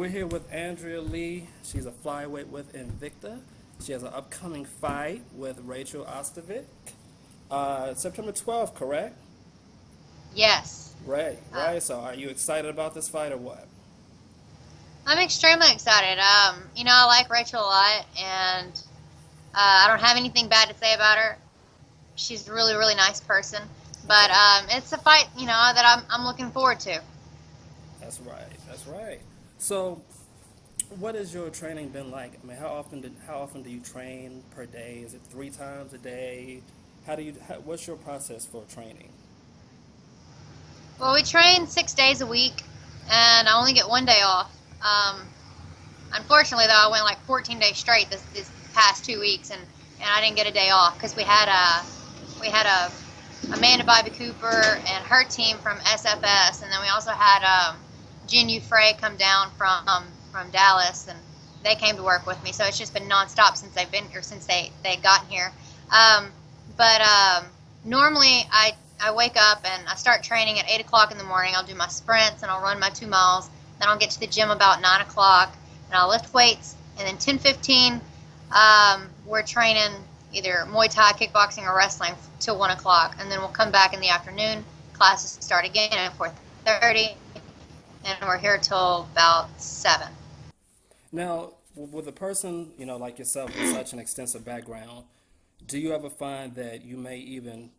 we're here with Andrea Lee. She's a flyweight with Invicta. She has an upcoming fight with Rachel Ostovic. September 12th, correct? Yes. Right, Uh, right. So are you excited about this fight or what? I'm extremely excited. I like Rachel a lot, and I don't have anything bad to say about her. She's a really, really nice person. But Okay, it's a fight, that I'm looking forward to. that's right, that's right. So what has your training been like? I mean, how often do you train per day? Is it 3 times a day? What's your process for training? Well, we train 6 days a week, and I only get one day off. Um, Unfortunately, though, I went like 14 days straight this past 2 weeks, and I didn't get a day off because we had a Amanda Bobby Cooper and her team from SFS, and then we also had Jin Yu Frey come down from Dallas, and they came to work with me. So it's just been nonstop since they've been here, since they gotten here. Um, but normally I wake up and I start training at 8 o'clock in the morning. I'll do my sprints and I'll run my 2 miles. Then I'll get to the gym about 9 o'clock and I'll lift weights. And then 10:15, we're training either Muay Thai, kickboxing, or wrestling till 1 o'clock, and then we'll come back in the afternoon. Classes start again at 4:30, and we're here till about 7. Now, with a person, like yourself with such an extensive background, do you ever find that you may even,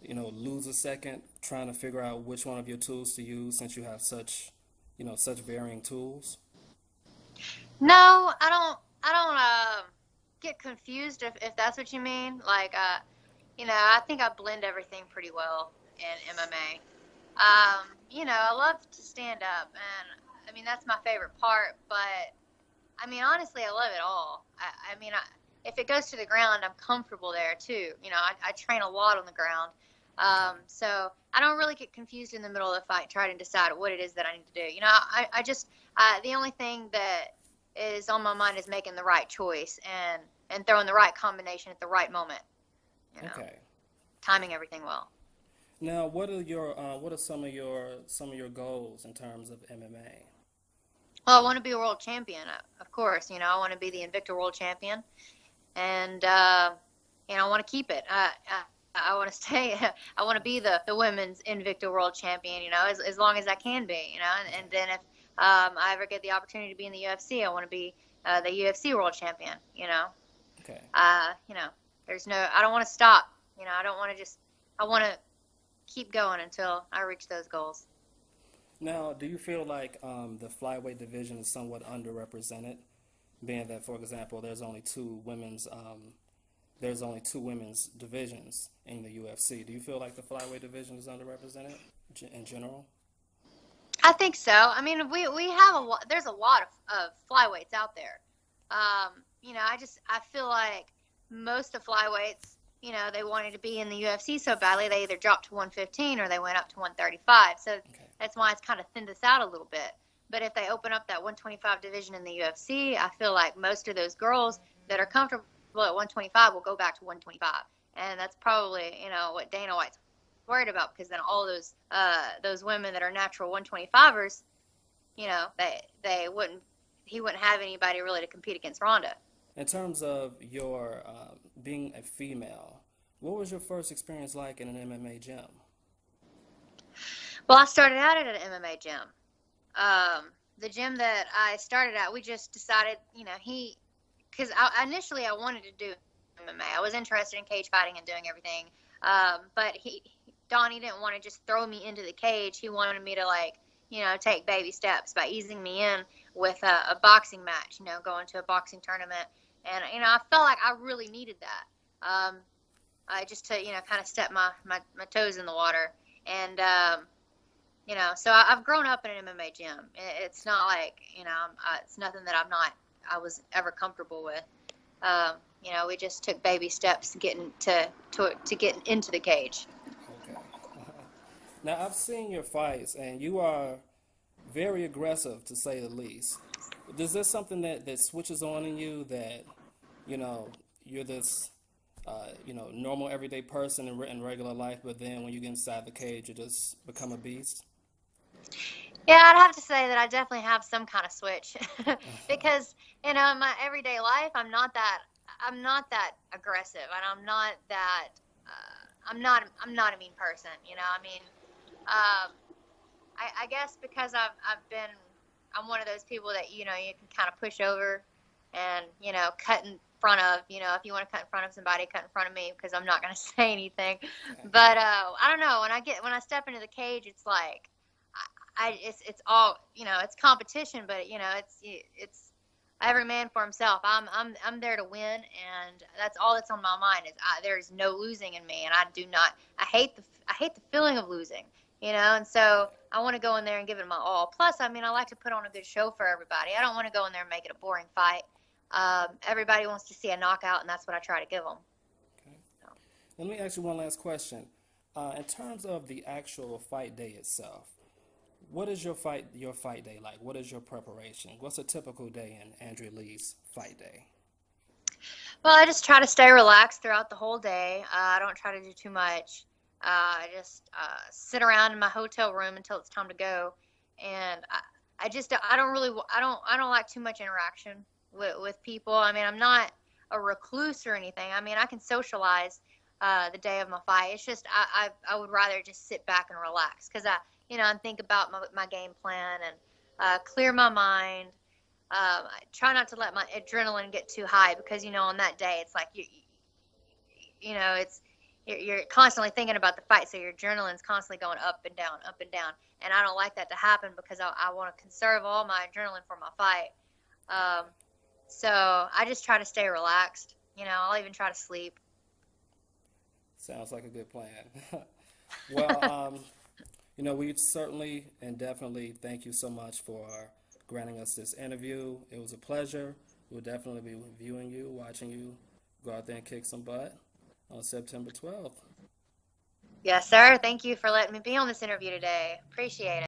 lose a second trying to figure out which one of your tools to use since you have such varying tools? No, I don't get confused if that's what you mean. Like, I think I blend everything pretty well in MMA. I love to stand up, and I mean that's my favorite part. But I mean, honestly, I love it all. If it goes to the ground, I'm comfortable there too. I train a lot on the ground. Okay. So I don't really get confused in the middle of the fight trying to decide what it is that I need to do. The only thing that is on my mind is making the right choice and throwing the right combination at the right moment. You know, Okay. timing everything well. Now, what are some of your goals in terms of MMA? Well, I want to be a world champion, of course. I want to be the Invicta world champion, and I want to keep it. I want to stay. I want to be the women's Invicta world champion. As long as I can be. And then if I ever get the opportunity to be in the UFC, I want to be the UFC world champion. Okay. Uh, you know, I don't want to stop. I don't want to just. I want to keep going until I reach those goals. Now, do you feel like the flyweight division is somewhat underrepresented, being that, for example, there's only two women's divisions in the UFC? Do you feel like the flyweight division is underrepresented in general? I think so. I mean, we have a lot. There's a lot of flyweights out there. I feel like most of the flyweights, they wanted to be in the UFC so badly they either dropped to 115 or they went up to 135. So Okay. that's why it's kind of thinned us out a little bit. But if they open up that 125 division in the UFC, I feel like most of those girls that are comfortable at 125 will go back to 125, and that's probably what Dana White's worried about, because then all those women that are natural 125ers, they wouldn't he wouldn't have anybody really to compete against Ronda. In terms of your being a female, what was your first experience like in an MMA gym? Well, I started out at an MMA gym. The gym that I started at, we just decided, because initially I wanted to do MMA. I was interested in cage fighting and doing everything. But Donnie didn't want to just throw me into the cage. He wanted me to take baby steps by easing me in with a boxing match, going to a boxing tournament. And, I felt like I really needed that. I just to, kind of step my toes in the water. And, so I've grown up in an MMA gym. It's not like, it's nothing that I was ever comfortable with. We just took baby steps to get into the cage. Okay. Now, I've seen your fights, and you are very aggressive, to say the least. Is there something that switches on in you that, you're this, normal everyday person in regular life, but then when you get inside the cage, you just become a beast? Yeah, I'd have to say that I definitely have some kind of switch because in my everyday life, I'm not that aggressive, and I'm not a mean person. I mean, um, I guess because I'm one of those people that you can kind of push over and cut in front of. If you want to cut in front of somebody, cut in front of me because I'm not going to say anything. Okay. But I don't know, when I step into the cage, it's like it's all it's competition, but it's every man for himself. I'm there to win, and that's all that's on my mind. There's no losing in me, and I hate the feeling of losing. And so I want to go in there and give it my all. Plus, I mean, I like to put on a good show for everybody. I don't want to go in there and make it a boring fight. Everybody wants to see a knockout, and that's what I try to give them. Okay. Let me ask you one last question. In terms of the actual fight day itself, what is your fight day like? What is your preparation? What's a typical day in Andrea Lee's fight day? Well, I just try to stay relaxed throughout the whole day. I don't try to do too much. I just sit around in my hotel room until it's time to go, and I don't really I don't like too much interaction with people. I mean, I'm not a recluse or anything. I mean, I can socialize the day of my fight. It's just I would rather just sit back and relax because and think about my game plan and clear my mind. I try not to let my adrenaline get too high because on that day it's like it's you're constantly thinking about the fight, so your adrenaline's constantly going up and down, and I don't like that to happen because I want to conserve all my adrenaline for my fight. Um, so I just try to stay relaxed. I'll even try to sleep. Sounds like a good plan. Well, we certainly and definitely thank you so much for granting us this interview. It was a pleasure. We'll definitely be viewing you, watching you go out there and kick some butt on September 12th. Yes, sir. Thank you for letting me be on this interview today. Appreciate it.